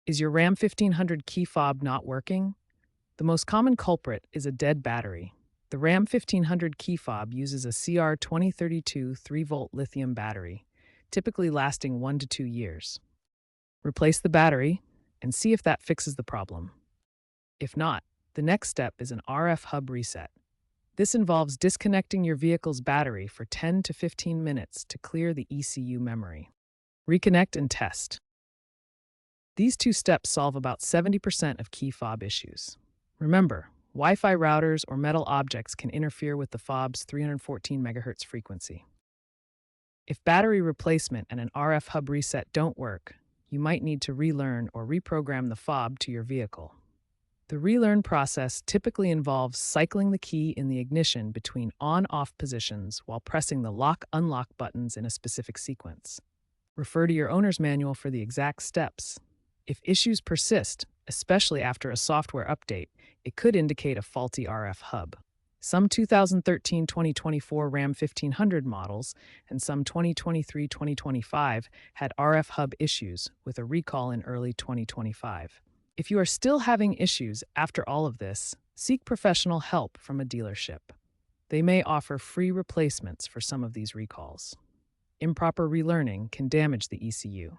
Is your RAM 1500 key fob not working? The most common culprit is a dead battery. The RAM 1500 key fob uses a CR2032 3-volt lithium battery, typically lasting 1 to 2 years. Replace the battery and see if that fixes the problem. If not, the next step is an RF hub reset. This involves disconnecting your vehicle's battery for 10 to 15 minutes to clear the ECU memory. Reconnect and test. These two steps solve about 70% of key fob issues. Remember, Wi-Fi routers or metal objects can interfere with the fob's 314 MHz frequency. If battery replacement and an RF hub reset don't work, you might need to relearn or reprogram the fob to your vehicle. The relearn process typically involves cycling the key in the ignition between on-off positions while pressing the lock-unlock buttons in a specific sequence. Refer to your owner's manual for the exact steps. If issues persist, especially after a software update, it could indicate a faulty RF hub. Some 2013-2024 RAM 1500 models and some 2023-2025 had RF hub issues with a recall in early 2025. If you are still having issues after all of this, seek professional help from a dealership. They may offer free replacements for some of these recalls. Improper relearning can damage the ECU.